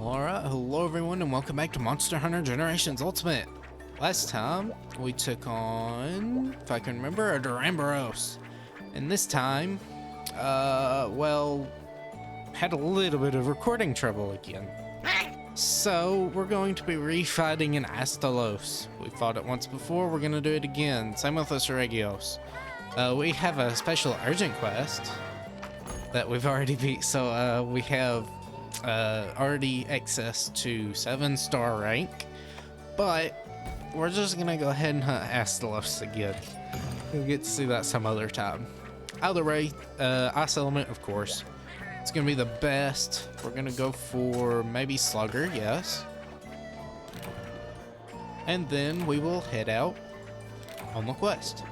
Alright, hello everyone and welcome back to Monster Hunter Generations Ultimate. Last time, we took on, if I can remember, a Duramboros. And this time, well, had a little bit of recording trouble again. So, we're going to be refighting an Astalos. We fought it once before, we're gonna do it again. Same with the Seregios. We have a special urgent quest that we've already beat, so we have already access to 7-star rank, but we're just gonna go ahead and hunt Astalos again. We'll get to see that some other time. Either way, Ice Element, of course. It's gonna be the best. We're gonna go for maybe Slugger, yes. And then we will head out on the quest.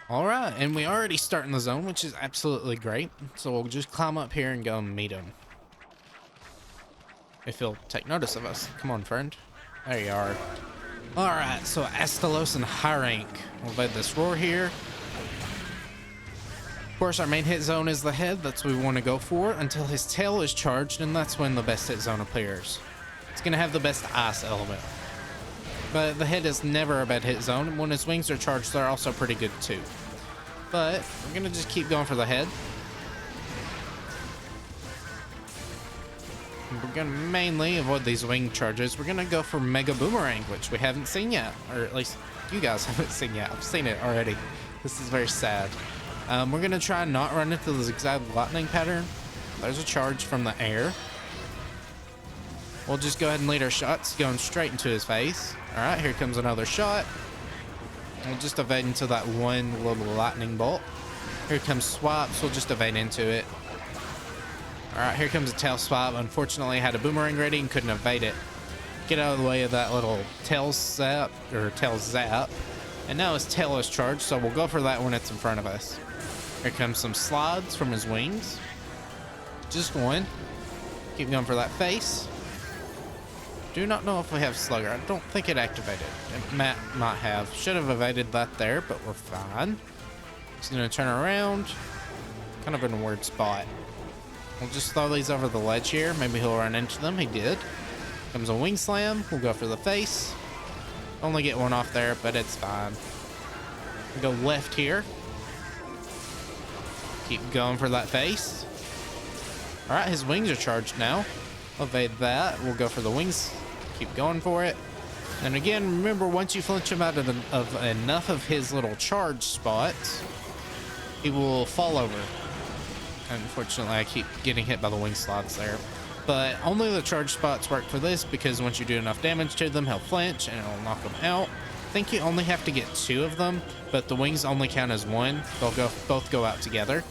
Alright, and we already start in the zone, which is absolutely great. So we'll just climb up here and go and meet him. If he'll take notice of us. Come on, friend. There you are. Alright, so Astalos and high rank. We'll invade this roar here. Of course, our main hit zone is the head. That's what we want to go for until his tail is charged, and that's when the best hit zone appears. It's going to have the best ice element. But the head is never a bad hit zone, and when his wings are charged, they're also pretty good too. But we're gonna just keep going for the head. And we're gonna mainly avoid these wing charges. We're gonna go for Mega Boomerang, which we haven't seen yet, or at least you guys haven't seen yet. I've seen it already. This is very sad. We're gonna try and not run into the zigzag lightning pattern. There's a charge from the air. We'll just go ahead and lead our shots, going straight into his face. Alright, here comes another shot. We'll just evade into that one little lightning bolt. Here comes swipes, we'll just evade into it. Alright, here comes a tail swipe. Unfortunately, I had a boomerang ready and couldn't evade it. Get out of the way of that little tail zap, or tail zap. And now his tail is charged, so we'll go for that when it's in front of us. Here comes some slides from his wings. Just one. Keep going for that face. Do not know if we have Slugger. I don't think it activated. It might not have. Should have evaded that there, but we're fine. Just gonna turn around. Kind of in a weird spot. We'll just throw these over the ledge here. Maybe he'll run into them. He did. Comes a wing slam. We'll go for the face. Only get one off there, but it's fine. We'll go left here. Keep going for that face. Alright, his wings are charged now. Evade that. We'll go for the wings. Keep going for it. And again, remember, once you flinch him out of enough of his little charge spots, he will fall over. Unfortunately, I keep getting hit by the wing slides there. But only the charge spots work for this, because once you do enough damage to them, he'll flinch and it'll knock them out. I think you only have to get 2 of them, but the wings only count as 1. They'll both go out together.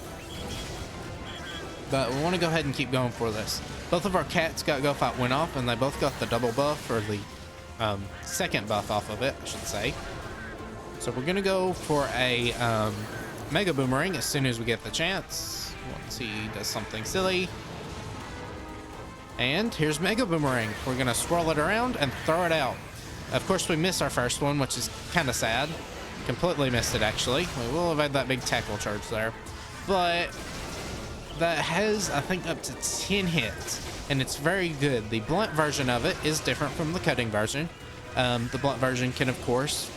But we want to go ahead and keep going for this. Both of our cats got Go Fight went off, and they both got the double buff, or the second buff off of it, I should say. So we're going to go for a Mega Boomerang as soon as we get the chance. Once he does something silly. And here's Mega Boomerang. We're going to swirl it around and throw it out. Of course, we missed our first one, which is kind of sad. Completely missed it, actually. We will evade that big tackle charge there. But that has, I think, up to 10 hits, and it's very good. The blunt version of it is different from the cutting version. The blunt version can, of course,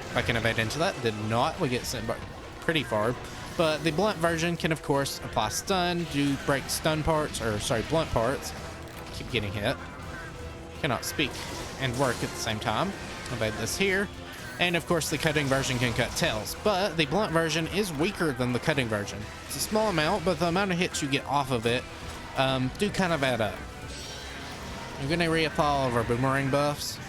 if I can evade into that, did not. We get sent back pretty far. But the blunt version can, of course, apply stun, do break stun parts, or sorry, blunt parts. Keep getting hit. Cannot speak and work at the same time. Evade this here. And of course, the cutting version can cut tails, but the blunt version is weaker than the cutting version. It's a small amount, but the amount of hits you get off of it do kind of add up. I'm going to reapply all of our boomerang buffs.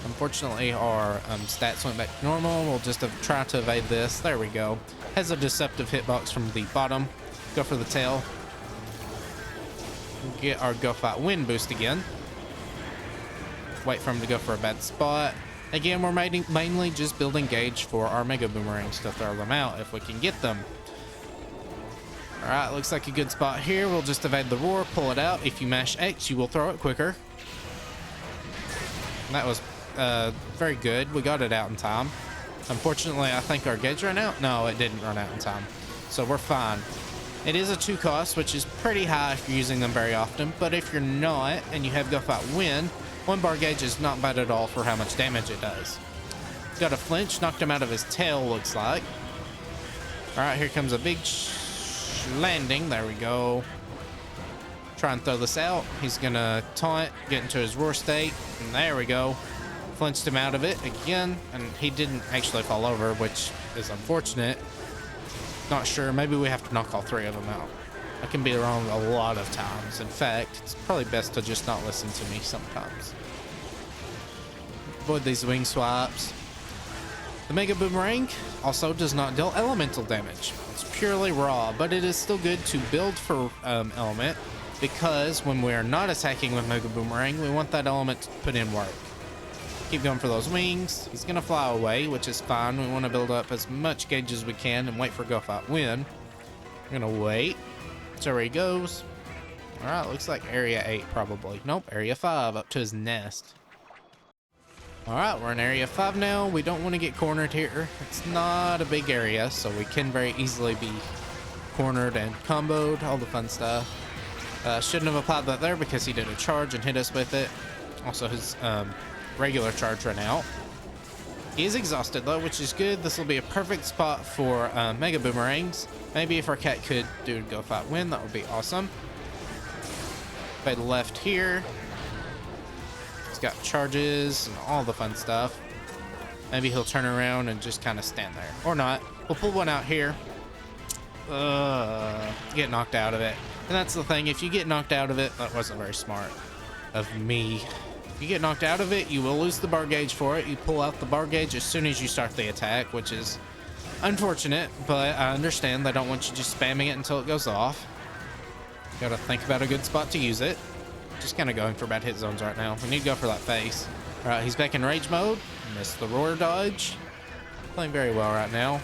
Unfortunately, our stats went back to normal. We'll just try to evade this. There we go. Has a deceptive hitbox from the bottom. Go for the tail. Get our Go Fight Wind boost again. Wait for him to go for a bad spot. Again, we're mainly just building gauge for our Mega Boomerangs to throw them out if we can get them. Alright, looks like a good spot here. We'll just evade the roar, pull it out. If you mash X, you will throw it quicker. And that was very good. We got it out in time. Unfortunately, I think our gauge ran out. No, it didn't run out in time. so we're fine. It is a 2 cost, which is pretty high if you're using them very often, but if you're not and you have Go Fight Win, 1 bar gauge is not bad at all for how much damage it does. Got a flinch, knocked him out of his tail, looks like. Alright, here comes a big landing. There we go. Try and throw this out. He's gonna taunt, get into his roar state, and there we go. Flinched him out of it again, and he didn't actually fall over, which is unfortunate. Not sure, maybe we have to knock all 3 of them out. I can be wrong a lot of times. In fact, it's probably best to just not listen to me sometimes. Avoid these wing swaps. The Mega Boomerang also does not deal elemental damage. It's purely raw, but it is still good to build for element, because when we are not attacking with Mega Boomerang, we want that element to put in work. Keep going for those wings. He's gonna fly away, which is fine. We want to build up as much gauge as we can and wait for Go Fight Win. We're gonna wait. So where he goes. Alright, looks like area 8 probably. Nope, area 5 up to his nest. Alright, we're in area 5 now. We don't want to get cornered here. It's not a big area, so we can very easily be cornered and comboed, all the fun stuff. Shouldn't have applied that there because he did a charge and hit us with it. Also, his regular charge ran out. He is exhausted though, which is good. This will be a perfect spot for Mega Boomerangs. Maybe if our cat could do Go Fight Win, that would be awesome. Fade left here. He's got charges and all the fun stuff. Maybe he'll turn around and just kind of stand there. Or not. We'll pull one out here. Get knocked out of it. And that's the thing. If you get knocked out of it, that wasn't very smart of me. If you get knocked out of it, you will lose the bar gauge for it. You pull out the bar gauge as soon as you start the attack, which is unfortunate, but I understand. They don't want you just spamming it until it goes off. Gotta think about a good spot to use it. Just kind of going for bad hit zones right now. We need to go for that face. Alright, he's back in rage mode. Missed the roar dodge. Playing very well right now.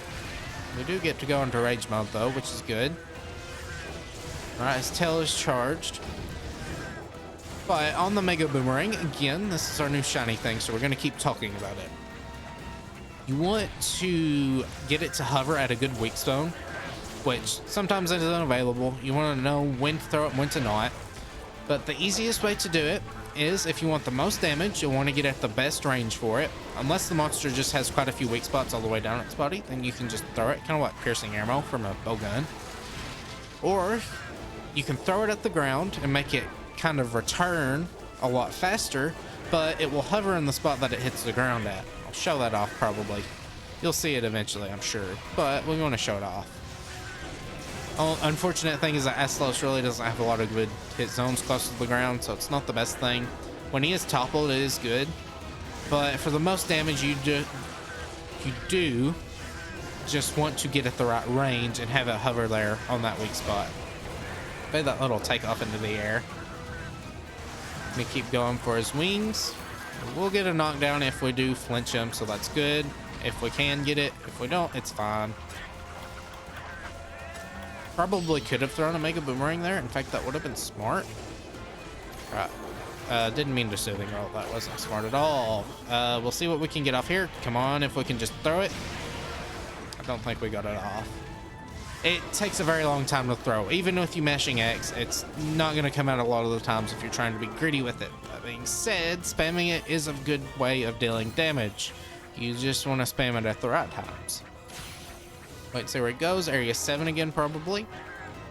We do get to go into rage mode though, which is good. Alright, his tail is charged. But on the Mega Boomerang, again, this is our new shiny thing, so we're going to keep talking about it. You want to get it to hover at a good weak zone, which sometimes it is unavailable. You want to know when to throw it, when to not. But the easiest way to do it is, if you want the most damage, you'll want to get at the best range for it. Unless the monster just has quite a few weak spots all the way down its body, then you can just throw it, kind of like piercing ammo from a bow gun. Or you can throw it at the ground and make it kind of return a lot faster, but it will hover in the spot that it hits the ground at. I'll show that off probably. You'll see it eventually, I'm sure, but we want to show it off. Unfortunate thing is that Astalos really doesn't have a lot of good hit zones close to the ground, so it's not the best thing. When he is toppled, it is good, but for the most damage you do just want to get at the right range and have it hover there on that weak spot. Fade that little takeoff into the air. We keep going for his wings. We'll get a knockdown if we do flinch him, so that's good. If we can get it, if we don't, it's fine. Probably could have thrown a Mega Boomerang there. In fact, that would have been smart. Right. Didn't mean to soothing roll. That wasn't smart at all. We'll see what we can get off here. Come on, if we can just throw it. I don't think we got it off. It takes a very long time to throw. Even with you mashing X, it's not going to come out a lot of the times if you're trying to be greedy with it. That being said, spamming it is a good way of dealing damage. You just want to spam it at the right times. Wait, see where it goes. Area 7 again, probably.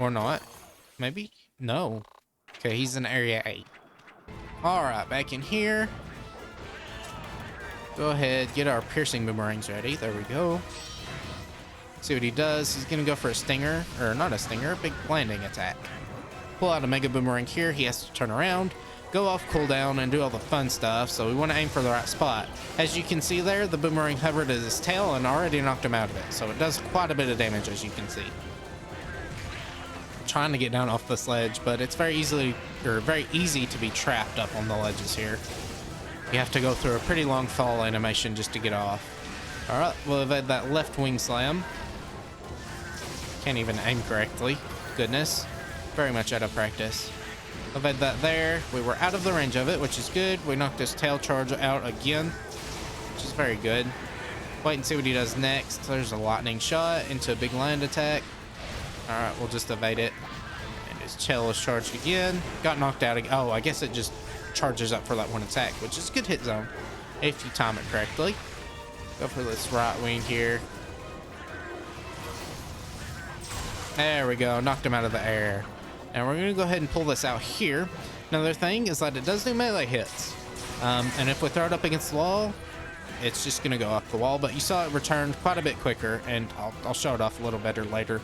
Or not. Maybe? No. Okay, he's in Area 8. Alright, back in here. Go ahead, get our piercing boomerangs ready. There we go. See what he does. He's going to go for a stinger, or not a stinger, a big landing attack. Pull out a Mega Boomerang here. He has to turn around, go off cooldown, and do all the fun stuff. So we want to aim for the right spot. As you can see there, the boomerang hovered at his tail and already knocked him out of it. So it does quite a bit of damage, as you can see. I'm trying to get down off this ledge, but it's very easy to be trapped up on the ledges here. You have to go through a pretty long fall animation just to get off. Alright, we'll evade that left wing slam. Can't even aim correctly. Goodness. Very much out of practice. Evade that there. We were out of the range of it, which is good. We knocked his tail charge out again, which is very good. Wait and see what he does next. There's a lightning shot into a big land attack. All right, we'll just evade it. And his tail is charged again. Got knocked out again. Oh, I guess it just charges up for that one attack, which is a good hit zone if you time it correctly. Go for this right wing here. There we go. Knocked him out of the air. And we're going to go ahead and pull this out here. Another thing is that it does do melee hits. And if we throw it up against the wall, it's just going to go off the wall. But you saw it returned quite a bit quicker, and I'll show it off a little better later.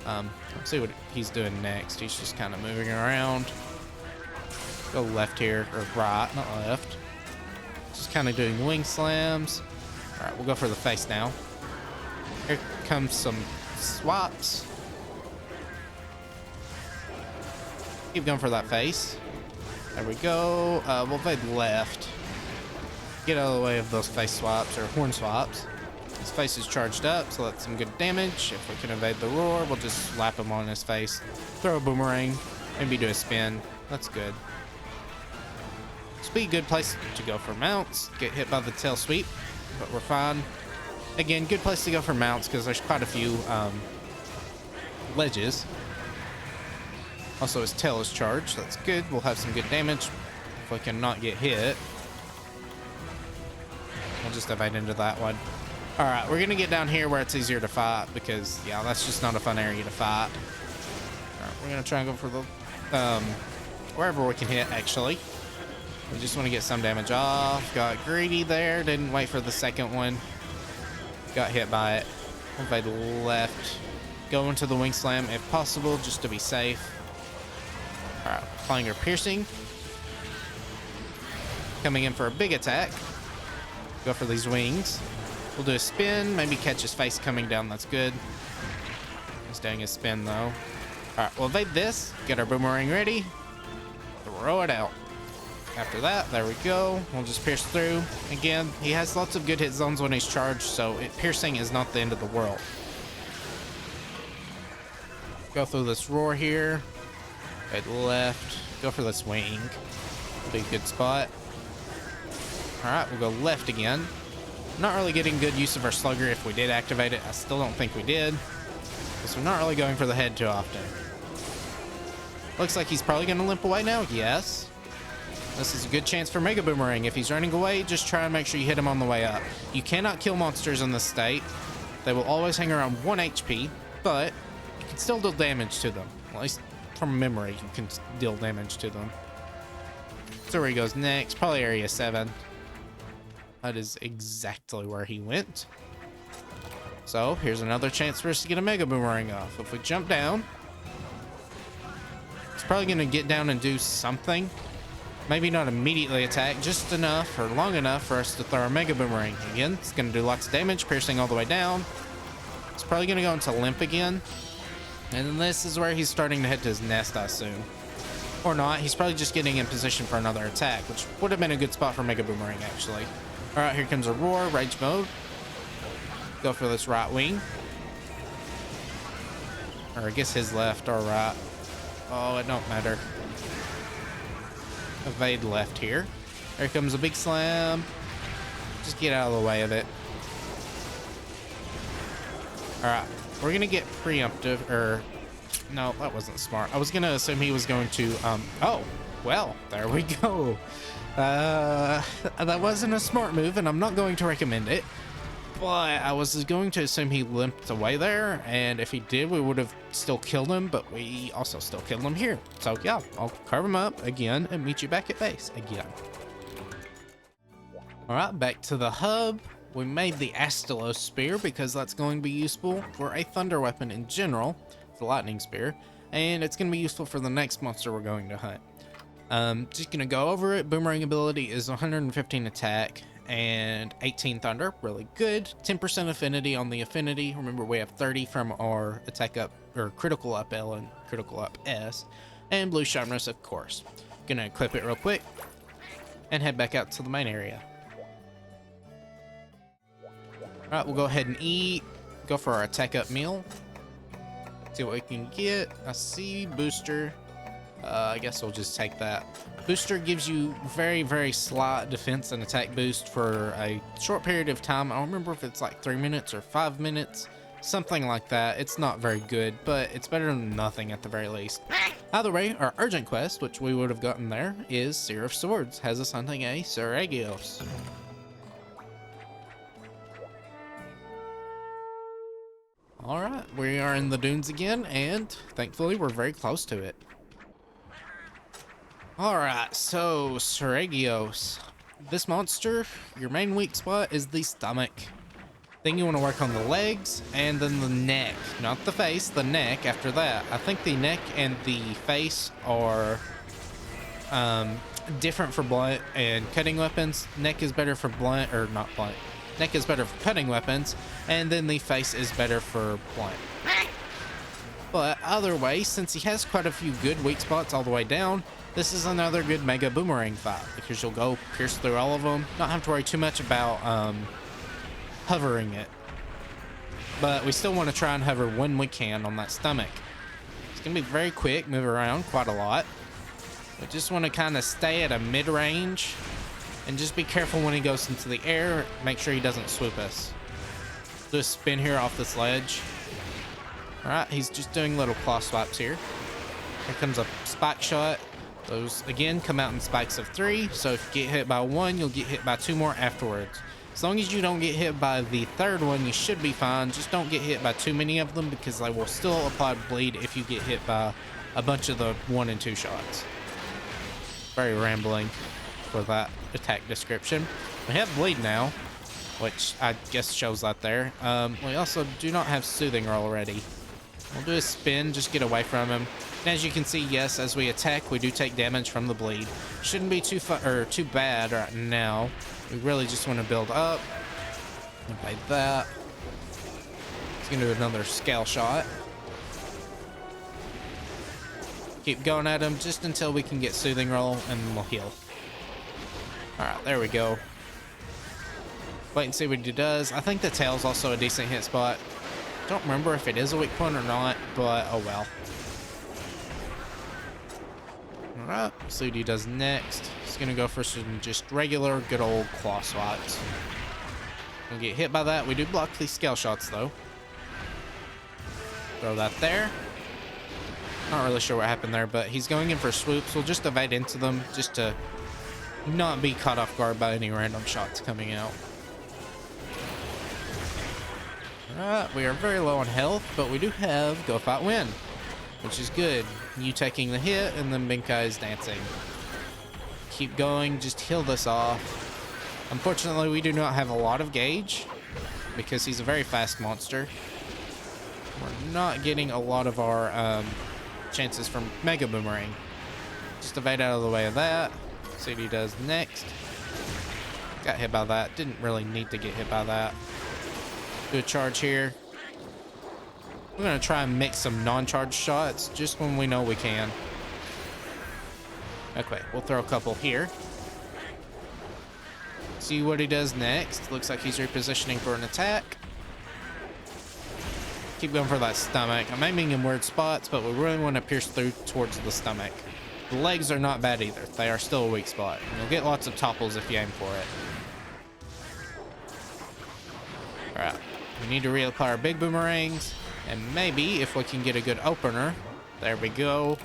Let's see what he's doing next. He's just kind of moving around. Go left here, or right, not left. Just kind of doing wing slams. All right, we'll go for the face now. Here comes some swaps. Keep going for that face. There we go. We'll fade left. Get out of the way of those face swaps or horn swaps. His face is charged up, so that's some good damage. If we can evade the roar, we'll just slap him on his face. Throw a boomerang. Maybe do a spin. That's good. This would be a good place to go for mounts. Get hit by the tail sweep, but we're fine. Again, good place to go for mounts because there's quite a few ledges. Also, his tail is charged. That's good. We'll have some good damage. If we can not get hit, we'll just evade into that one. All right, we're going to get down here where it's easier to fight because, yeah, that's just not a fun area to fight. All right, we're going to try and go for the wherever we can hit, actually. We just want to get some damage off. Got greedy there. Didn't wait for the second one. Got hit by it. Evade left. Go into the wing slam if possible, just to be safe. All right, applying our piercing. Coming in for a big attack. Go for these wings. We'll do a spin, maybe catch his face coming down. That's good. He's doing a spin though. All right, we'll evade this. Get our boomerang ready. Throw it out. After that, there we go. We'll just pierce through. Again, he has lots of good hit zones when he's charged, so piercing is not the end of the world. Go through this roar here. Head left. Go for this wing. Be a good spot. All right, we'll go left again. Not really getting good use of our slugger if we did activate it. I still don't think we did, because we're not really going for the head too often. Looks like he's probably going to limp away now. Yes. This is a good chance for Mega Boomerang. If he's running away, just try and make sure you hit him on the way up. You cannot kill monsters in this state. They will always hang around 1 HP, but you can still deal damage to them. At least from memory, you can deal damage to them. So where he goes next, probably area 7. That is exactly where he went. So here's another chance for us to get a Mega Boomerang off. If we jump down, it's probably going to get down and do something. Maybe not immediately attack, just enough or long enough for us to throw our Mega Boomerang. Again, it's going to do lots of damage, piercing all the way down. It's probably going to go into limp again. And then this is where he's starting to head to his nest, I assume. Or not, he's probably just getting in position for another attack, which would have been a good spot for Mega Boomerang, actually. All right, here comes a roar, rage mode. Go for this right wing. Or I guess his left or right. Oh, it don't matter. Evade left here. Here comes a big slam. Just get out of the way of it. All right, we're gonna get preemptive, or no, that wasn't smart. I was gonna assume he was going to, oh, well, there we go. That wasn't a smart move, and I'm not going to recommend it. But I was going to assume he limped away there, and if he did, we would have still killed him, but we also still killed him here. So yeah, I'll carve him up again and meet you back at base again. All right, back to the hub. We made the Astalos spear because that's going to be useful for a thunder weapon in general, the lightning spear, and it's going to be useful for the next monster we're going to hunt. Just going to go over it. Boomerang ability is 115 attack and 18 thunder, really good. 10% affinity on the affinity. Remember, we have 30 from our attack up, or critical up L and critical up S, and blue sharpness, of course. Gonna equip it real quick and head back out to the main area. All right, we'll go ahead and eat. Go for our attack up meal. See what we can get. I see booster. I guess we'll just take that. Booster gives you very, very slight defense and attack boost for a short period of time. I don't remember if it's like 3 minutes or 5 minutes. Something like that. It's not very good, but it's better than nothing at the very least. Either way, our urgent quest, which we would have gotten there, is Seer of Swords, has us hunting a Seregios. Alright, we are in the dunes again, and thankfully we're very close to it. Alright, so Seregios. This monster, your main weak spot is the stomach. Then you want to work on the legs and then the neck. Not the face, the neck after that. I think the neck and the face are different for blunt and cutting weapons. Neck is better for blunt, or not blunt. Neck is better for cutting weapons, and then the face is better for blunt. But either way, since he has quite a few good weak spots all the way down, this is another good mega boomerang fight because you'll go pierce through all of them. Not have to worry too much about hovering it. But we still want to try and hover when we can on that stomach. It's going to be very quick, move around quite a lot. We just want to kind of stay at a mid-range and just be careful when he goes into the air. Make sure he doesn't swoop us. Do a spin here off this ledge. Alright, he's just doing little claw swipes here. Here comes a spike shot. Those, again, come out in spikes of 3. So if you get hit by 1, you'll get hit by 2 more afterwards. As long as you don't get hit by the 3rd one, you should be fine. Just don't get hit by too many of them because they will still apply bleed if you get hit by a bunch of the 1 and 2 shots. Very rambling for that attack description. We have bleed now, which I guess shows that there. We also do not have soothing roll already. We'll do a spin, just get away from him. And as you can see, yes, as we attack, we do take damage from the bleed. Shouldn't be too bad right now. We really just want to build up. Invade that. He's gonna do another scale shot. Keep going at him just until we can get soothing roll, and we'll heal. Alright, there we go. Wait and see what he does. I think the tail's also a decent hit spot. Don't remember if it is a weak point or not, but oh well. Alright, see what he does next. He's gonna go for some just regular good old claw swipes. We'll get hit by that. We do block these scale shots though. Throw that there. Not really sure what happened there, but he's going in for swoops. We'll just evade into them just to not be caught off guard by any random shots coming out. Alright, we are very low on health, but we do have Go Fight Win, which is good. You taking the hit, and then Binkai is dancing. Keep going, just heal this off. Unfortunately, we do not have a lot of gauge, because he's a very fast monster. We're not getting a lot of our chances from Mega Boomerang. Just evade out of the way of that. See what he does next. Got hit by that. Didn't really need to get hit by that. Do a charge here. We're going to try and mix some non-charge shots just when we know we can. Okay, we'll throw a couple here. See what he does next. Looks like he's repositioning for an attack. Keep going for that stomach. I'm aiming in weird spots, but we really want to pierce through towards the stomach. The legs are not bad either. They are still a weak spot. You'll get lots of topples if you aim for it. Alright. We need to reapply our big boomerangs. And maybe if we can get a good opener. There we go.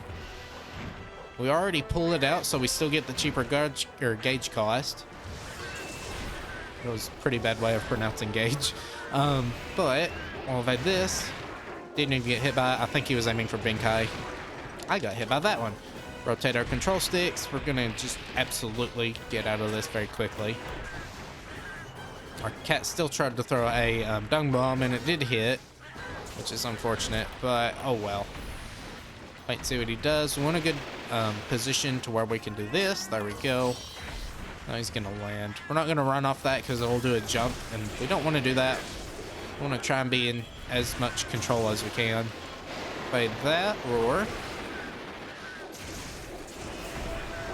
We already pulled it out, so we still get the cheaper gauge cost. It was a pretty bad way of pronouncing gauge. But we'll evade this. Didn't even get hit by it. I think he was aiming for Binkai. I got hit by that one. Rotate our control sticks. We're gonna just absolutely get out of this very quickly. Our cat still tried to throw a dung bomb, and it did hit, which is unfortunate, but oh well. Wait and see what he does. We want a good position to where we can do this. There we go. Now he's gonna land. We're not gonna run off that because it'll do a jump, and we don't want to do that. We want to try and be in as much control as we can. Fade that, roar.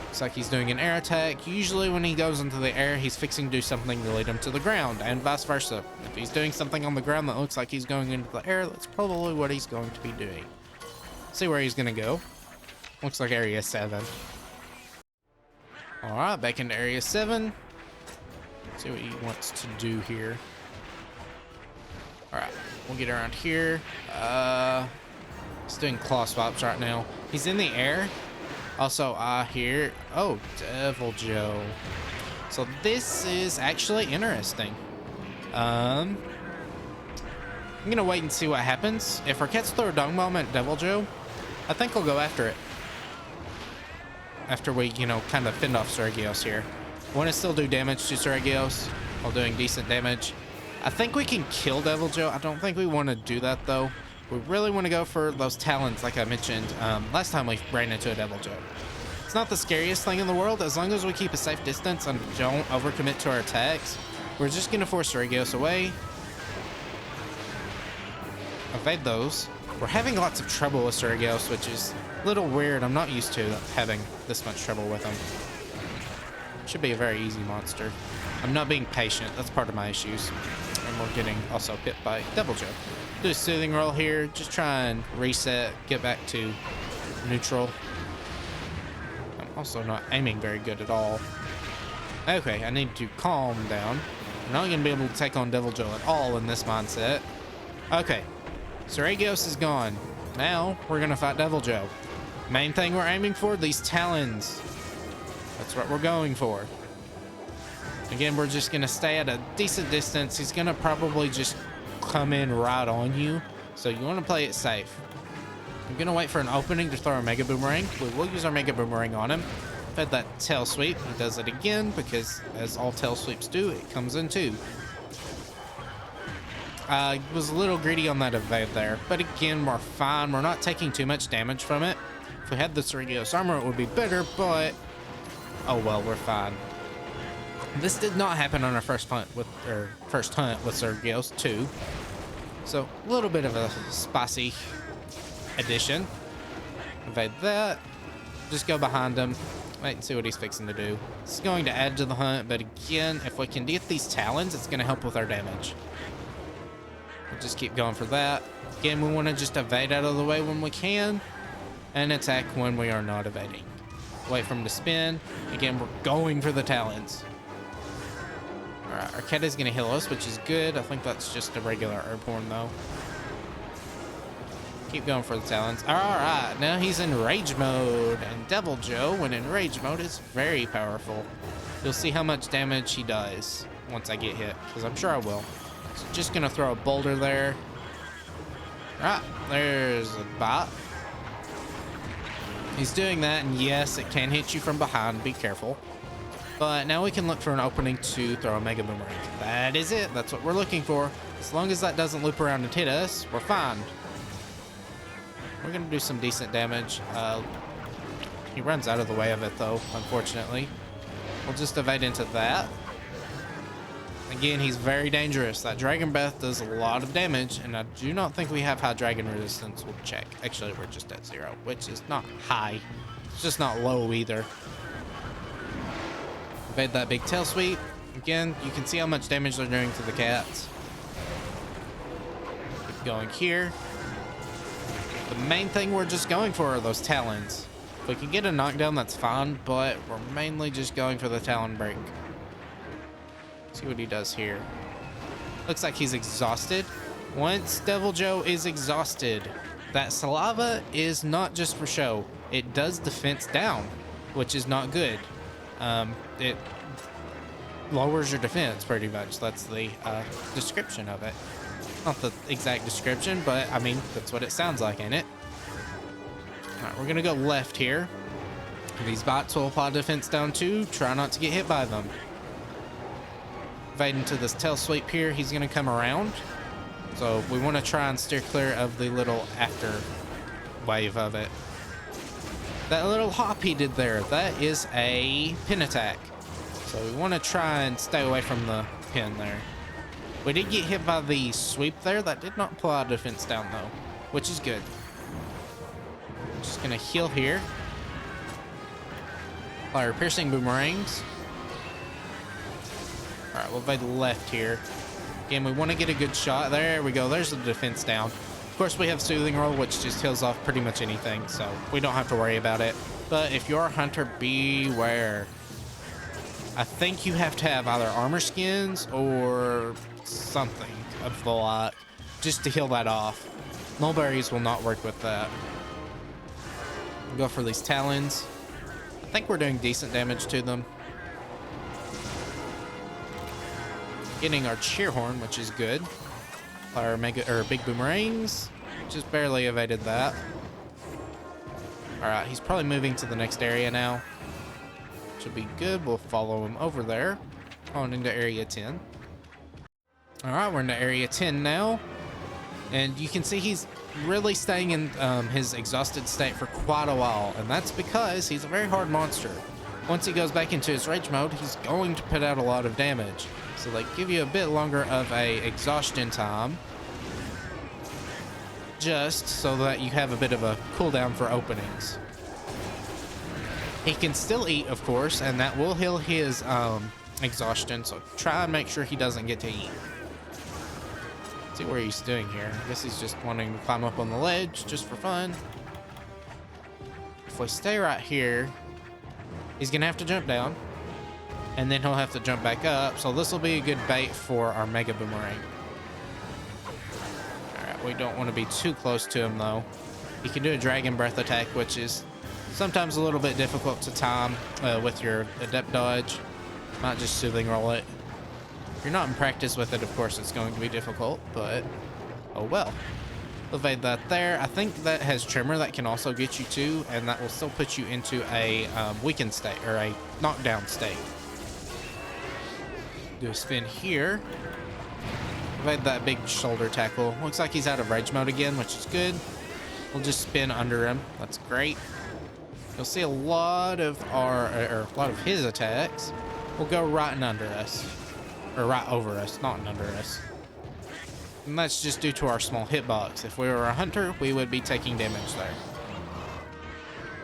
Looks like he's doing an air attack. Usually when he goes into the air, he's fixing to do something to lead him to the ground, and vice versa. If he's doing something on the ground that looks like he's going into the air, that's probably what he's going to be doing. See where he's gonna go. Looks like area 7. Alright, back into area 7. See what he wants to do here. Alright, We'll get around here. He's doing claw swaps right now. He's in the air. Also, here. Oh, Deviljho. So this is actually interesting. I'm gonna wait and see what happens. If our cats throw a dung bomb at Deviljho, I think we'll go after it. After we, you know, kind of fend off Seregios here. Want to still do damage to Seregios while doing decent damage. I think we can kill Deviljho. I don't think we want to do that though. We really want to go for those talons like I mentioned last time we ran into a Deviljho. It's not the scariest thing in the world as long as we keep a safe distance and don't overcommit to our attacks. We're just going to force Seregios away. Evade those. We're having lots of trouble with Seregios, which is a little weird. I'm not used to having this much trouble with him. Should be a very easy monster. I'm not being patient. That's part of my issues. And we're getting also hit by Deviljho. Do a soothing roll here. Just try and reset. Get back to neutral. I'm also not aiming very good at all. Okay, I need to calm down. I'm not going to be able to take on Deviljho at all in this mindset. Okay. Seregios is gone. Now we're going to fight Deviljho. Main thing we're aiming for, these talons. That's what we're going for. Again, we're just going to stay at a decent distance. He's going to probably just come in right on you. So you want to play it safe. I'm going to wait for an opening to throw our Mega Boomerang. We will use our Mega Boomerang on him. Fed that tail sweep. He does it again because as all tail sweeps do, it comes in too. Was a little greedy on that evade there. But again, we're fine. We're not taking too much damage from it. If we had the Seregios armor, it would be better, but oh well, we're fine. This did not happen on our first hunt with Seregios 2. So a little bit of a spicy addition. Evade that. Just go behind him. Wait and see what he's fixing to do. It's going to add to the hunt, but again, if we can get these talons, it's going to help with our damage. We'll just keep going for that. Again, we want to just evade out of the way when we can, and attack when we are not evading. Wait for him to spin. Again, we're going for the talons. Alright, our cat is going to heal us, which is good. I think that's just a regular Herborn, though. Keep going for the talons. Alright, now he's in rage mode. And Deviljho, when in rage mode, is very powerful. You'll see how much damage he does once I get hit, because I'm sure I will. So just going to throw a boulder there. Alright, there's a bot. He's doing that, and yes, it can hit you from behind. Be careful. But now we can look for an opening to throw a Mega Boomerang. That is it. That's what we're looking for. As long as that doesn't loop around and hit us, we're fine. We're going to do some decent damage. He runs out of the way of it, though, unfortunately. We'll just evade into that. Again, he's very dangerous. That Dragon Breath does a lot of damage, and I do not think we have high dragon resistance. We'll check. Actually, we're just at 0, which is not high. It's just not low either. Evade that big tail sweep. Again, you can see how much damage they're doing to the cats. Keep going here. The main thing we're just going for are those talons. If we can get a knockdown, that's fine, but we're mainly just going for the talon break. See what he does here. Looks like he's exhausted. Once Deviljho is exhausted, that saliva is not just for show. It does defense down, which is not good. It lowers your defense pretty much. That's the description of it. Not the exact description, but I mean, that's what it sounds like, ain't it? Alright, we're gonna go left here. These bots will apply defense down too. Try not to get hit by them. Evade into this tail sweep here. He's gonna come around. So we want to try and steer clear of the little after wave of it. That little hop he did there, that is a pin attack. So we want to try and stay away from the pin there. We did get hit by the sweep there. That did not pull our defense down though, which is good. Just gonna heal here. Fire piercing boomerangs. Alright, we'll evade left here. Again, we want to get a good shot. There we go. There's the defense down. Of course, we have Soothing Roll, which just heals off pretty much anything, so we don't have to worry about it. But if you're a hunter, beware. I think you have to have either armor skins or something of the lot just to heal that off. Mulberries will not work with that. Go for these talons. I think we're doing decent damage to them. Getting our cheer horn, which is good. Our big boomerangs. Just barely evaded that. Alright, he's probably moving to the next area now. Should be good. We'll follow him over there. On into area 10. Alright, we're into area 10 now. And you can see he's really staying in his exhausted state for quite a while. And that's because he's a very hard monster. Once he goes back into his rage mode, he's going to put out a lot of damage. So they give you a bit longer of a exhaustion time. Just so that you have a bit of a cooldown for openings. He can still eat, of course, and that will heal his exhaustion. So try and make sure he doesn't get to eat. See what he's doing here. I guess he's just wanting to climb up on the ledge just for fun. If we stay right here, he's gonna have to jump down, and then he'll have to jump back up. So this will be a good bait for our Mega Boomerang. Alright, we don't want to be too close to him though. He can do a Dragon Breath attack, which is sometimes a little bit difficult to time with your Adept Dodge. Might just Soothing Roll it. If you're not in practice with it, of course it's going to be difficult, but oh well. Evade that there. I think that has Tremor that can also get you too, and that will still put you into a weakened state, or a knockdown state. Do a spin here. Evade that big shoulder tackle. Looks like he's out of rage mode again, which is good. We'll just spin under him. That's great. You'll see a lot of a lot of his attacks will go right and under us. Or right over us, not under us. And that's just due to our small hitbox. If we were a hunter, we would be taking damage there.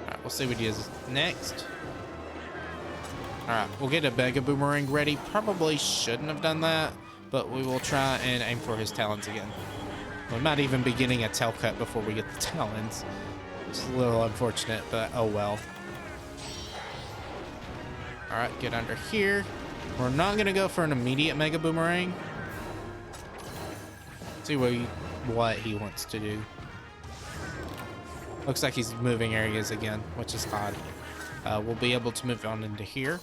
Alright, we'll see what he does next. Alright, we'll get a Mega Boomerang ready. Probably shouldn't have done that, but we will try and aim for his talons again. We might even be getting a tail cut before we get the talons. Which is a little unfortunate, but oh well. Alright, get under here. We're not going to go for an immediate Mega Boomerang. See what he wants to do. Looks like he's moving areas again, which is odd. We'll be able to move on into here.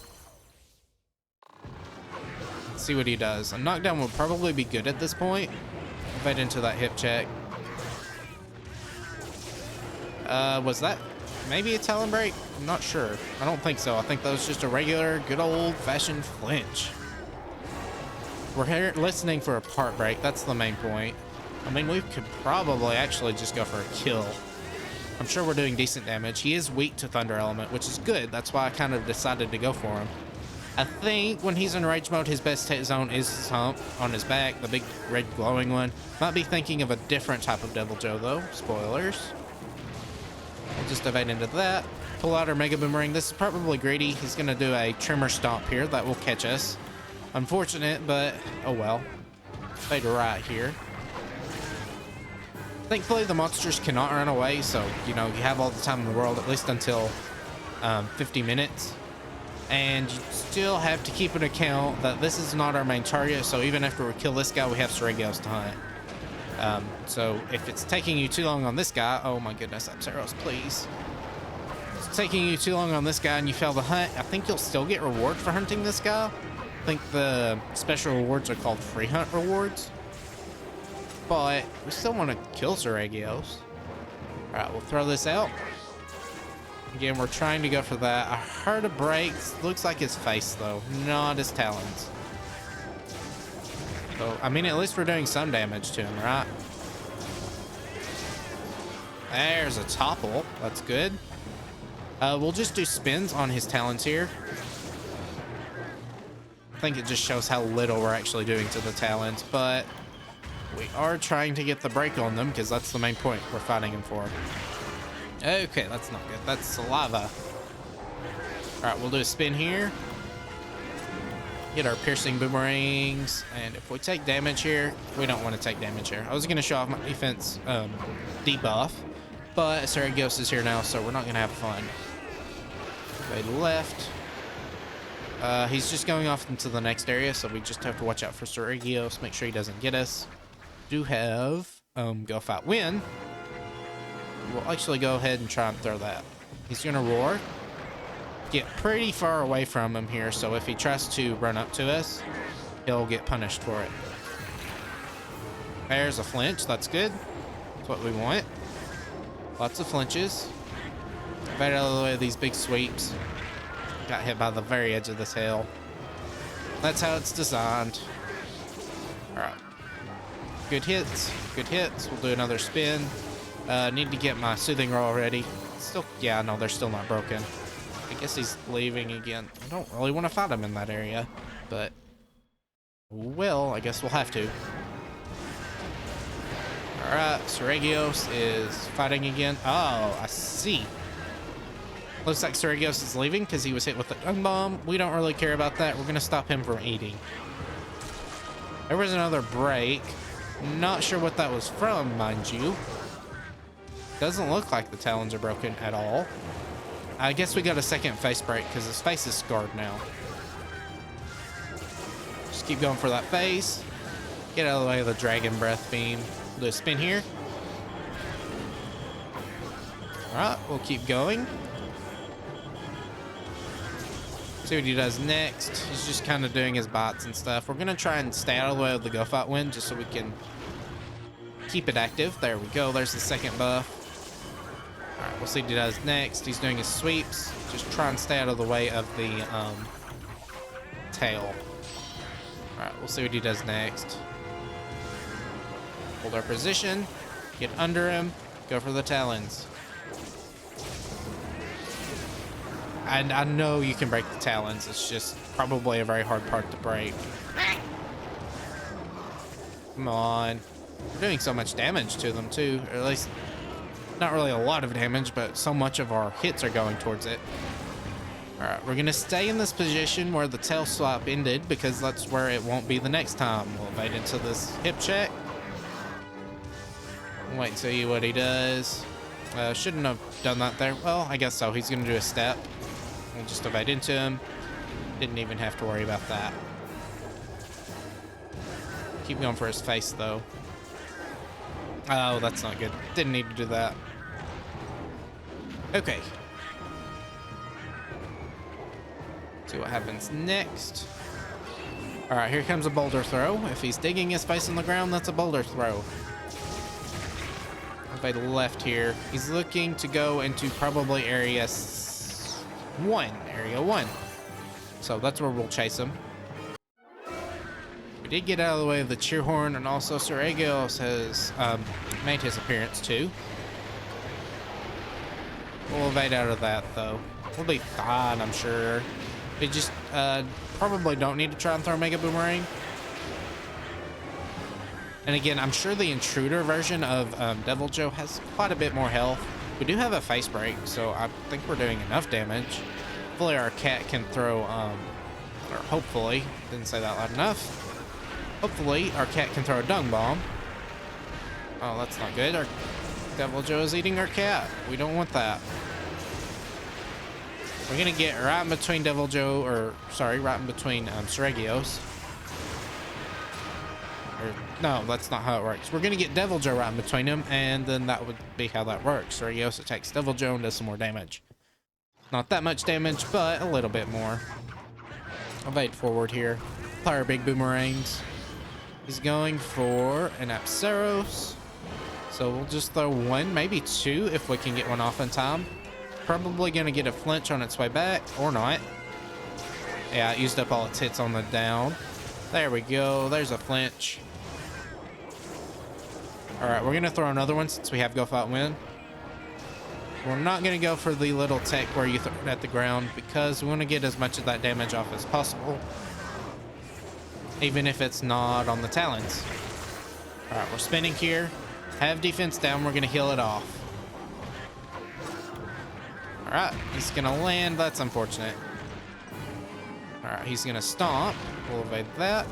Let's see what he does. A knockdown would probably be good at this point. Evade into that hip check. Was that maybe a Talon Break? I'm not sure. I don't think so. I think that was just a regular, good old-fashioned flinch. We're here listening for a part break. That's the main point. I mean, we could probably actually just go for a kill. I'm sure we're doing decent damage. He is weak to Thunder Element, which is good. That's why I kind of decided to go for him. I think when he's in rage mode, his best hit zone is his hump on his back, the big red glowing one. Might be thinking of a different type of Deviljho, though. Spoilers. We'll just evade into that. Pull out our Mega Boomerang. This is probably greedy. He's going to do a Tremor Stomp here. That will catch us. Unfortunate, but oh well. Fade right here. Thankfully, the monsters cannot run away, so, you know, you have all the time in the world, at least until 50 minutes. And you still have to keep an account that this is not our main target, so even after we kill this guy, we have Seregios to hunt. So if it's taking you too long on this guy, oh my goodness, Astalos, please. If it's taking you too long on this guy and you fail the hunt, I think you'll still get reward for hunting this guy. I think the special rewards are called free hunt rewards. But we still want to kill Seregios. Alright, we'll throw this out. Again, we're trying to go for that. I heard a break. Looks like his face, though. Not his talons. So, I mean, at least we're doing some damage to him, right? There's a topple. That's good. We'll just do spins on his talons here. I think it just shows how little we're actually doing to the talons, but we are trying to get the break on them because that's the main point we're fighting him for. Okay, that's not good. That's saliva. Alright, we'll do a spin here. Get our piercing boomerangs. And if we take damage here, we don't want to take damage here. I was going to show off my defense debuff, but Seregios is here now, so we're not going to have fun. They left. He's just going off into the next area, so we just have to watch out for Seregios, make sure he doesn't get us. do have go fight win. We'll actually go ahead and try and throw that. He's gonna roar. Get pretty far away from him here, so if he tries to run up to us, he'll get punished for it. There's a flinch. That's good. That's what we want. Lots of flinches. Right out of the way of these big sweeps. Got hit by the very edge of this hill. That's how it's designed. Alright. Good hits. Good hits. We'll do another spin. Need to get my soothing roll ready. Still, yeah, no, they're still not broken. I guess he's leaving again. I don't really want to fight him in that area, but well, I guess we'll have to. Alright, Seregios is fighting again. Oh, I see. Looks like Seregios is leaving because he was hit with a dung bomb. We don't really care about that. We're going to stop him from eating. There was another break. Not sure what that was from, mind you. Doesn't look like the talons are broken at all. I guess we got a second face break because his face is scarred now. Just keep going for that face. Get out of the way of the dragon breath beam. We'll do a spin here. Alright, we'll keep going. See what he does next. He's just kind of doing his bots and stuff. We're going to try and stay out of the way of the go fight wind just so we can keep it active. There we go. There's the second buff. Alright, we'll see what he does next. He's doing his sweeps. Just try and stay out of the way of the tail. Alright, we'll see what he does next. Hold our position. Get under him. Go for the talons. And I know you can break the talons. It's just probably a very hard part to break. Come on. We're doing so much damage to them too. Or at least not really a lot of damage, but so much of our hits are going towards it. Alright, we're gonna stay in this position where the tail swap ended because that's where it won't be the next time. We'll evade into this hip check. Wait and see what he does. Shouldn't have done that there. Well, I guess so. He's gonna do a step. We'll just evade into him. Didn't even have to worry about that. Keep going for his face though. Oh, that's not good. Didn't need to do that. Okay. See what happens next. Alright, here comes a boulder throw. If he's digging his face in the ground, that's a boulder throw. By the left here. He's looking to go into probably area 1. Area 1. So that's where we'll chase him. We did get out of the way of the cheer horn, and also Seregios has made his appearance too. We'll evade out of that though. We'll be fine, I'm sure. We just probably don't need to try and throw Mega Boomerang. And again, I'm sure the intruder version of Deviljho has quite a bit more health. We do have a face break, so I think we're doing enough damage. Hopefully our cat can throw, or hopefully, didn't say that loud enough. Hopefully our cat can throw a dung bomb. Oh, that's not good. Our Deviljho is eating our cat. We don't want that. We're gonna get right in between Deviljho, or sorry, right in between Seregios. Or, no, that's not how it works. We're gonna get Deviljho right in between them, and then that would be how that works. Seregios attacks Deviljho and does some more damage. Not that much damage, but a little bit more. Evade forward here. Apply our big boomerangs. He's going for an Astalos. So we'll just throw one, maybe two, if we can get one off in time. Probably gonna get a flinch on its way back, or not. Yeah, it used up all its hits on the down. There we go. There's a flinch. Alright, we're gonna throw another one since we have Go Fight Win. We're not gonna go for the little tech where you throw it at the ground because we want to get as much of that damage off as possible. Even if it's not on the talons. Alright, we're spinning here. Have defense down, we're gonna heal it off. Alright, he's gonna land. That's unfortunate. Alright, he's gonna stomp. We'll evade that.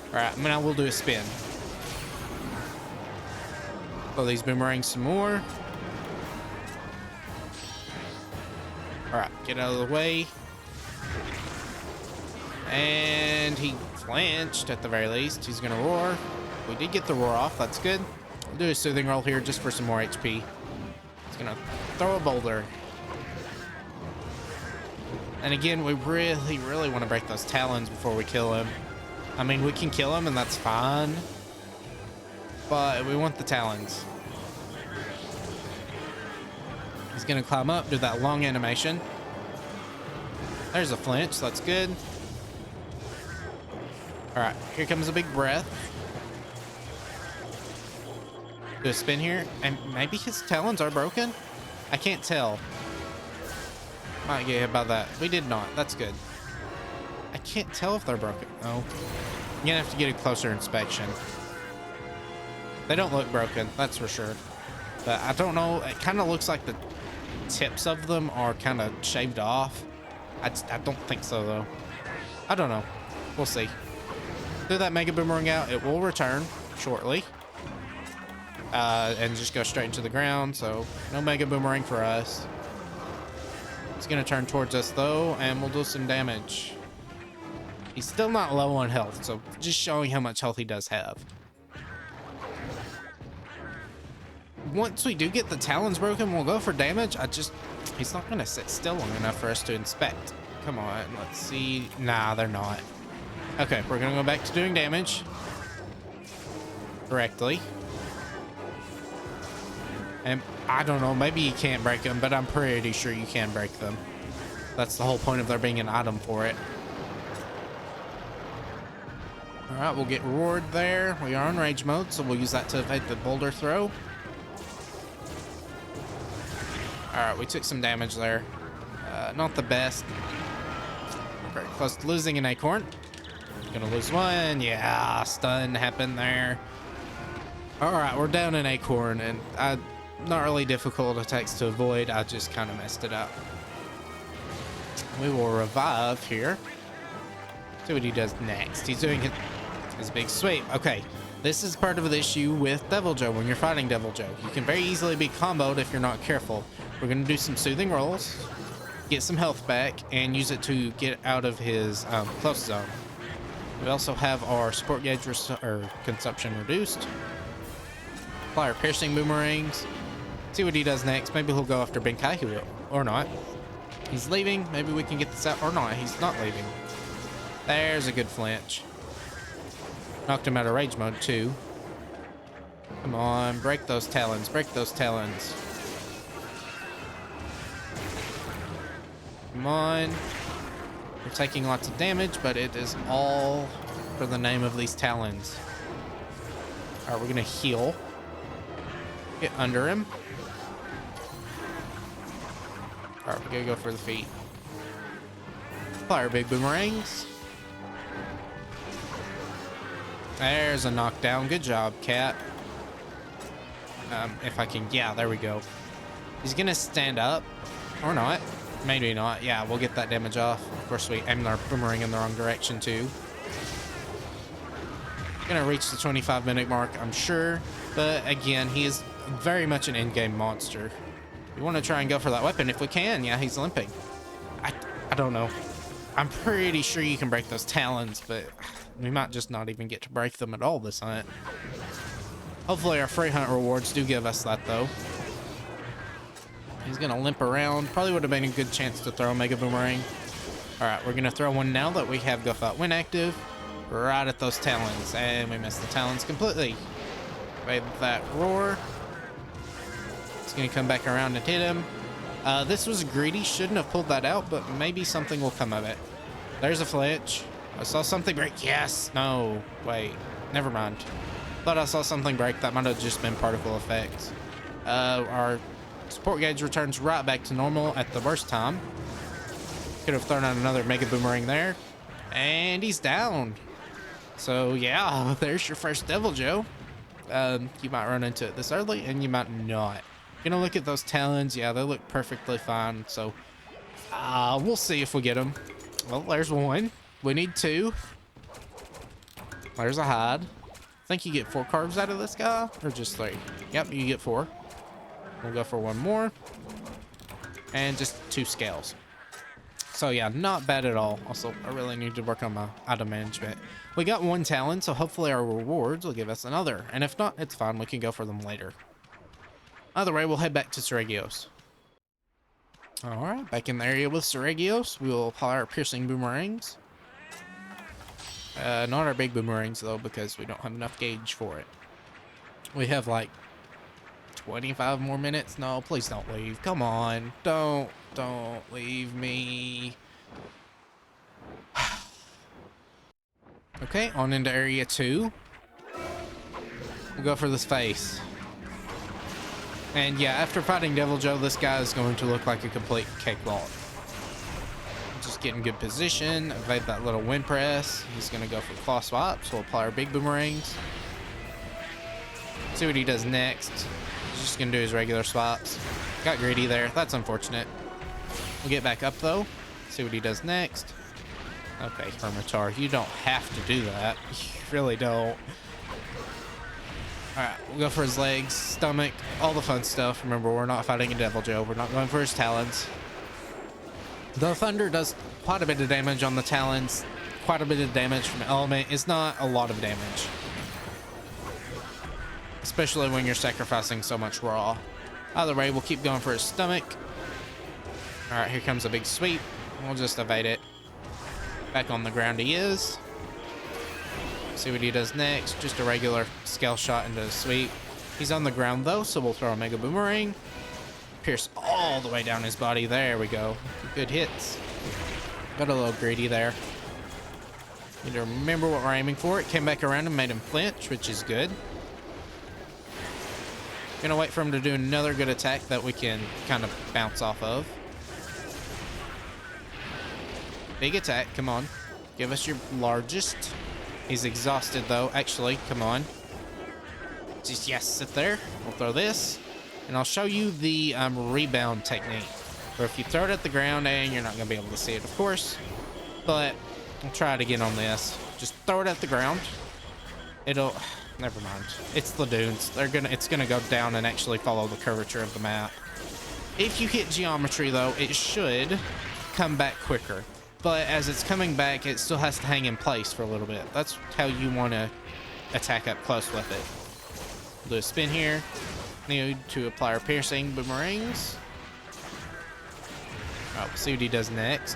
Alright, now we'll do a spin. Throw these boomerangs some more. Alright, get out of the way. And he flinched at the very least. He's gonna roar. We did get the roar off. That's good. We'll do a soothing roll here just for some more HP. He's gonna throw a boulder. And again, we really want to break those talons before we kill him. I mean, we can kill him and that's fine, but we want the talons. He's gonna climb up, do that long animation. There's a flinch, that's good. All right, here comes a big breath. Do a spin here, and maybe his talons are broken? I can't tell. Might get hit by that. We did not. That's good. I can't tell if they're broken. Oh. You're gonna have to get a closer inspection. They don't look broken, that's for sure. But I don't know. It kind of looks like the tips of them are kind of shaved off. I don't think so, though. I don't know. We'll see. Do that Mega Boomerang out. It will return shortly. And just go straight into the ground. So no Mega Boomerang for us. He's going to turn towards us, though, and we'll do some damage. He's still not low on health, so just showing how much health he does have. Once we do get the talons broken, we'll go for damage. He's not going to sit still long enough for us to inspect. Come on, let's see. Nah, they're not. Okay, we're going to go back to doing damage. Correctly. And I don't know, maybe you can't break them, but I'm pretty sure you can break them. That's the whole point of there being an item for it. All right, we'll get roared there. We are in rage mode, so we'll use that to evade the boulder throw. All right, we took some damage there. Not the best. Very close to losing an acorn. Gonna lose one. Yeah, stun happened there. All right, we're down an acorn, and not really difficult attacks to avoid. I just kind of messed it up. We will revive here. See what he does next. He's doing his big sweep. Okay, this is part of the issue with Deviljho when you're fighting Deviljho. You can very easily be comboed if you're not careful. We're going to do some soothing rolls, get some health back, and use it to get out of his close zone. We also have our support gauge consumption reduced. Apply our piercing boomerangs. See what he does next. Maybe he'll go after Deviljho or not. He's leaving. Maybe we can get this out or not. He's not leaving. There's a good flinch. Knocked him out of rage mode too. Come on, break those talons. Break those talons. Come on. We're taking lots of damage, but it is all for the name of these talons. All right, we're gonna heal. Get under him. All right, we're gonna go for the feet. Fire big boomerangs. There's a knockdown. Good job, cat. If I can, yeah, there we go. He's gonna stand up, or not. Maybe not. Yeah, we'll get that damage off. Of course, we aimed our boomerang in the wrong direction too. Gonna reach the 25-minute mark, I'm sure. But again, he is very much an in-game monster. We want to try and go for that weapon if we can. Yeah, he's limping. I don't know. I'm pretty sure you can break those talons, but we might just not even get to break them at all this hunt. Hopefully our free hunt rewards do give us that, though. He's going to limp around. Probably would have been a good chance to throw a Mega Boomerang. All right, we're going to throw one now that we have Go Fight Win active. Right at those talons. And we missed the talons completely. Evade that roar. It's going to come back around and hit him. This was greedy. Shouldn't have pulled that out, but maybe something will come of it. There's a flinch. I saw something break. Yes. No. Wait. Never mind. Thought I saw something break. That might have just been particle effects. Our support gauge returns right back to normal at the worst time. Could have thrown out another Mega Boomerang there. And he's down. So, yeah. There's your first Deviljho. You might run into it this early, and you might not. Gonna look at those talons. Yeah, they look perfectly fine. So, we'll see if we get them. Well, there's one. We need two. There's a hide. I think you get 4 carbs out of this guy, or just 3. Yep, you get 4. We'll go for one more. And just 2 scales. So yeah, not bad at all. Also, I really need to work on my item management. We got one talent, so hopefully our rewards will give us another. And if not, it's fine. We can go for them later. Either way, we'll head back to Seregios. Alright, back in the area with Seregios. We will apply our piercing boomerangs. Not our big boomerangs though, because we don't have enough gauge for it. We have like 25 more minutes. No, please don't leave. Come on. Don't leave me. Okay, on into area 2. We'll go for this face. And yeah, after fighting Deviljho, this guy is going to look like a complete cakewalk. Just get in good position, evade that little wind press. He's going to go for claw swaps. We'll apply our big boomerangs. See what he does next. He's just going to do his regular swaps. Got greedy there. That's unfortunate. We'll get back up though. See what he does next. Okay, Hermitar, you don't have to do that. You really don't. Alright, we'll go for his legs, stomach, all the fun stuff. Remember, we're not fighting a Deviljho. We're not going for his talons. The thunder does quite a bit of damage on the talons. Quite a bit of damage from element. It's not a lot of damage. Especially when you're sacrificing so much raw. Either way, we'll keep going for his stomach. Alright, here comes a big sweep. We'll just evade it. Back on the ground he is. See what he does next. Just a regular scale shot into the sweep. He's on the ground though, so we'll throw a mega boomerang. Pierce all the way down his body. There we go. Good hits. Got a little greedy there. Need to remember what we're aiming for. It came back around and made him flinch, which is good. Gonna wait for him to do another good attack that we can kind of bounce off of. Big attack, come on. Give us your largest. He's exhausted though, actually, come on. Just, yes, sit there. We'll throw this. And I'll show you the rebound technique. Where if you throw it at the ground, and you're not gonna be able to see it, of course. But I'll try it again on this. Just throw it at the ground. It'll, never mind. It's the dunes. It's gonna go down and actually follow the curvature of the map. If you hit geometry though, it should come back quicker. But as it's coming back, it still has to hang in place for a little bit. That's how you want to attack up close with it. We'll do a spin here. Need to apply our piercing boomerangs. Alright, we'll see what he does next.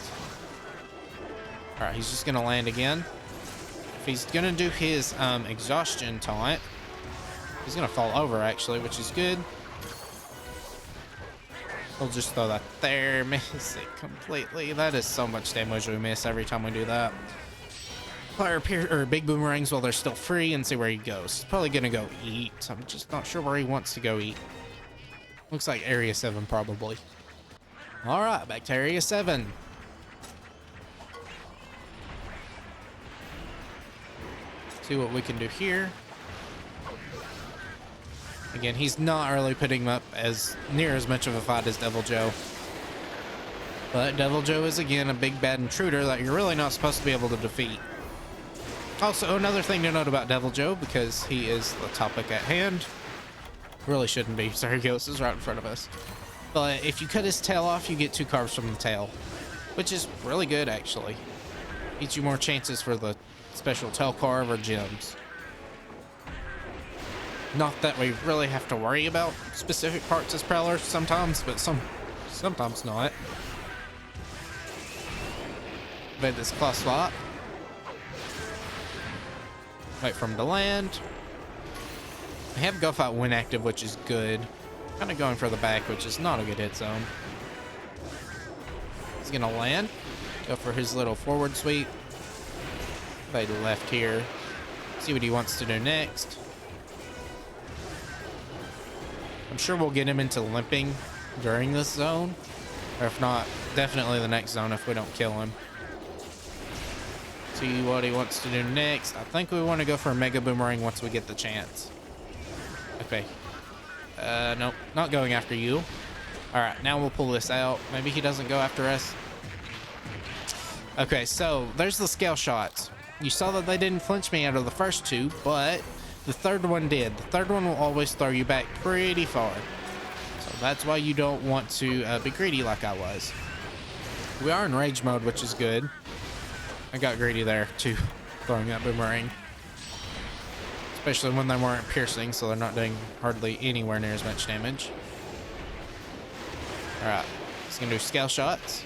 Alright, he's just going to land again. If he's going to do his exhaustion taunt, he's going to fall over actually, which is good. We'll just throw that there, miss it completely. That is so much damage we miss every time we do that. Apply our big boomerangs while they're still free and see where he goes. He's probably gonna go eat. I'm just not sure where he wants to go eat. Looks like area 7 probably. Alright, back to area 7. See what we can do here. Again, he's not really putting him up as near as much of a fight as Deviljho. But Deviljho is, again, a big bad intruder that you're really not supposed to be able to defeat. Also, another thing to note about Deviljho, because he is the topic at hand. Really shouldn't be. Seregios is right in front of us. But if you cut his tail off, you get 2 carves from the tail. Which is really good, actually. Gets you more chances for the special tail carve or gems. Not that we really have to worry about specific parts as Prowler sometimes, but sometimes not. Evade this claw swap. Wait for him to land. I have Go Fight when active, which is good. Kind of going for the back, which is not a good hit zone. He's gonna land. Go for his little forward sweep. Evade the left here. See what he wants to do next. I'm sure we'll get him into limping during this zone. Or if not, definitely the next zone if we don't kill him. See what he wants to do next. I think we want to go for a Mega Boomerang once we get the chance. Okay. Nope. Not going after you. Alright, now we'll pull this out. Maybe he doesn't go after us. Okay, so there's the scale shots. You saw that they didn't flinch me out of the first 2, but the third one did. The third one will always throw you back pretty far. So that's why you don't want to be greedy like I was. We are in rage mode, which is good. I got greedy there too, throwing that boomerang. Especially when they weren't piercing, so they're not doing hardly anywhere near as much damage. Alright, just gonna do scale shots.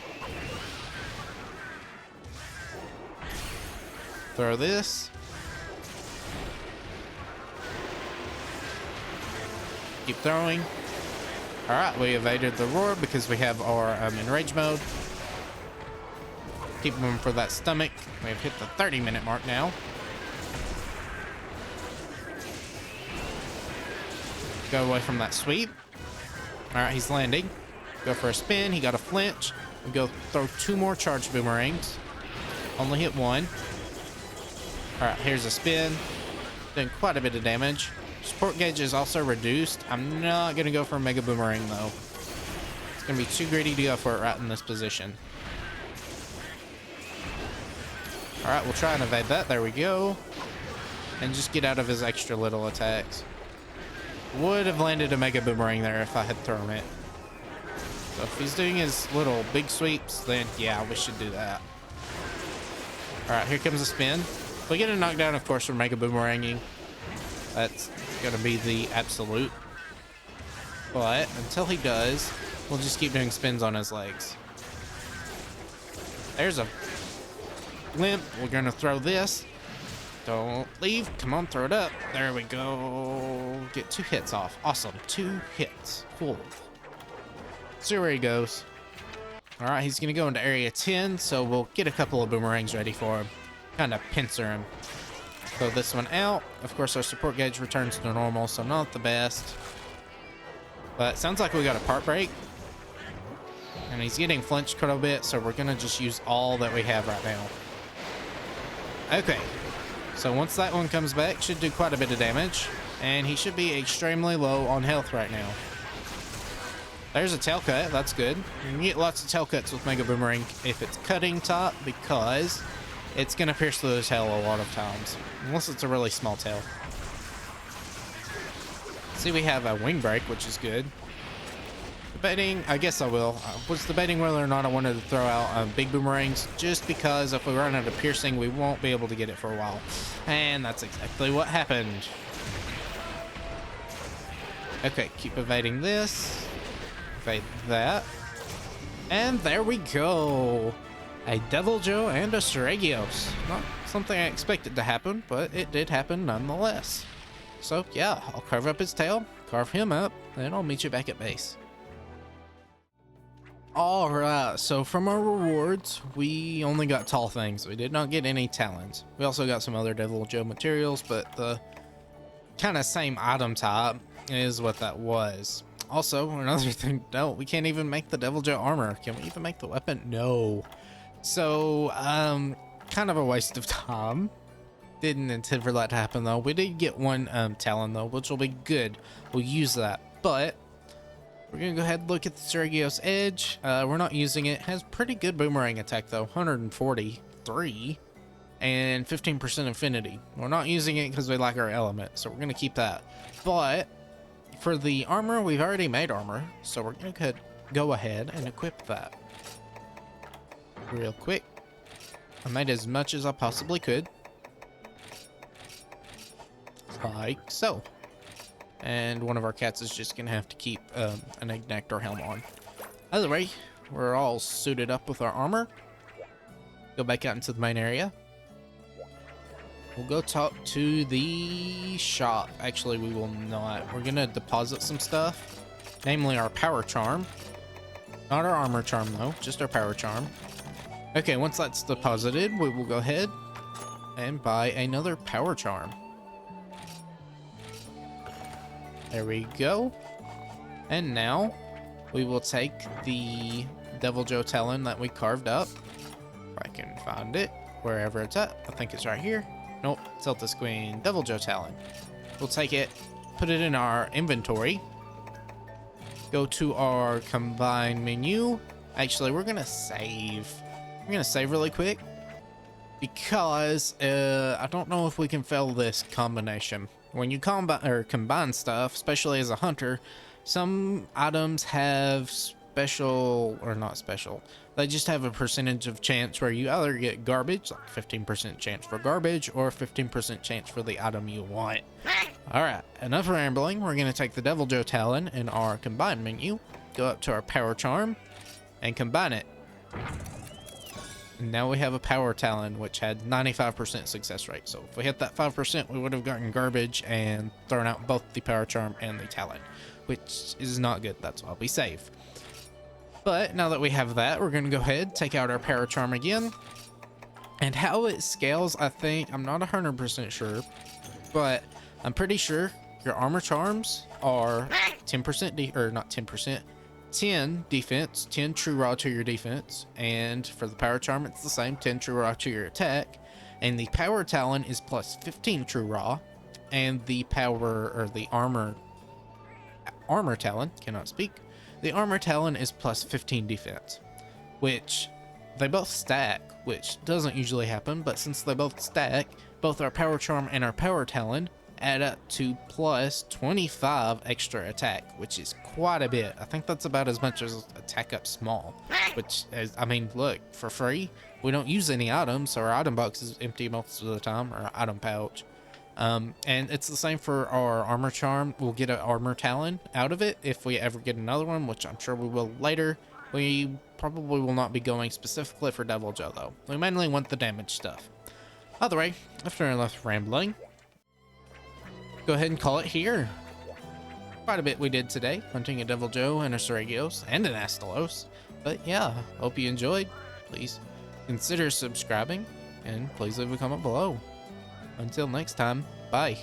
Throw this. Keep throwing. Alright, we evaded the roar because we have our enrage mode. Keep them for that stomach. We have hit the 30-minute mark now. Go away from that sweep. Alright, he's landing. Go for a spin. He got a flinch. We go throw 2 more charged boomerangs. Only hit 1. Alright, here's a spin. Doing quite a bit of damage. Support gauge is also reduced. I'm not going to go for a mega boomerang though. It's going to be too greedy to go for it right in this position. Alright, we'll try and evade that. There we go. And just get out of his extra little attacks. Would have landed a mega boomerang there if I had thrown it. So if he's doing his little big sweeps, then yeah, we should do that. Alright, here comes a spin. If we get a knockdown, of course, we're mega boomeranging. That's gonna be the absolute. But until he does, we'll just keep doing spins on his legs. There's a limp. We're gonna throw this. Don't leave. Come on, throw it up. There we go. Get 2 hits off. Awesome. 2 hits. Cool. Seregios. Alright, he's gonna go into area 10, so we'll get a couple of boomerangs ready for him. Kind of pincer him. Throw this one out. Of course, our support gauge returns to normal, so not the best. But sounds like we got a part break. And he's getting flinched quite a bit, so we're gonna just use all that we have right now. Okay. So once that one comes back, should do quite a bit of damage. And he should be extremely low on health right now. There's a tail cut. That's good. You can get lots of tail cuts with Mega Boomerang if it's cutting top, because it's going to pierce through the tail a lot of times. Unless it's a really small tail. See, we have a wing break, which is good. Debating, I guess I will. I was debating whether or not I wanted to throw out big boomerangs, just because if we run out of piercing, we won't be able to get it for a while. And that's exactly what happened. Okay, keep evading this. Evade that. And there we go. A Deviljho and a Seregios. Not something I expected to happen, but it did happen nonetheless. So yeah, I'll carve up his tail, carve him up, and I'll meet you back at base. Alright, so from our rewards, we only got tall things. We did not get any talons. We also got some other Deviljho materials, but the kind of same item type is what that was. Also, another thing, no, we can't even make the Deviljho armor. Can we even make the weapon? No. So, kind of a waste of time. Didn't intend for that to happen though. We did get one talon though, which will be good. We'll use that, but we're gonna go ahead and look at the Seregios edge. We're not using it. It has pretty good boomerang attack though, 143 and 15% affinity. We're not using it because we like our element, so we're gonna keep that. But for the armor, we've already made armor, so we're gonna go ahead and equip that real quick. I made as much as I possibly could, like so. And one of our cats is just gonna have to keep an Ignactor helm on. Either way, we're all suited up with our armor. Go back out into the main area. We'll go talk to the shop. Actually, we will not. We're gonna deposit some stuff, namely our power charm. Not our armor charm though, just our power charm. Okay, once that's deposited, we will go ahead and buy another power charm. There we go. And now we will take the Deviljho talon that we carved up. If I can find it, wherever it's at. I think it's right here. Nope, Celtis Queen Deviljho talon. We'll take it, put it in our inventory. Go to our combine menu. Actually, we're gonna save. We're gonna save really quick because I don't know if we can fail this combination. When you combine stuff, especially as a hunter, some items have special, or not special, they just have a percentage of chance where you either get garbage, like 15% chance for garbage, or 15% chance for the item you want. Alright, enough rambling. We're going to take the Deviljho Talon in our combine menu, go up to our power charm, and combine it. And now we have a power talon which had 95% success rate. So if we hit that 5%, we would have gotten garbage and thrown out both the power charm and the talon, which is not good. That's why we save. But now that we have that, we're going to go ahead, take out our power charm again. And how it scales, I think, I'm not 100% sure, but I'm pretty sure your armor charms are 10% or not 10%. 10 defense, 10 true raw to your defense, and for the power charm it's the same, 10 true raw to your attack, and the power talon is plus 15 true raw, and the power or the armor talon, cannot speak, the armor talon is plus 15 defense, which they both stack, which doesn't usually happen, but since they both stack, both our power charm and our power talon add up to plus 25 extra attack, which is quite a bit. I think that's about as much as attack up small, which is, I mean, look, for free, we don't use any items, so our item box is empty most of the time, or item pouch. And it's the same for our armor charm. We'll get an armor talon out of it if we ever get another one, which I'm sure we will later. We probably will not be going specifically for Deviljho though. We mainly want the damage stuff. Either way, after enough rambling, go ahead and call it here. Quite a bit we did today, hunting a Deviljho and a Seregios and an Astalos. But yeah, hope you enjoyed. Please consider subscribing and please leave a comment below. Until next time, bye.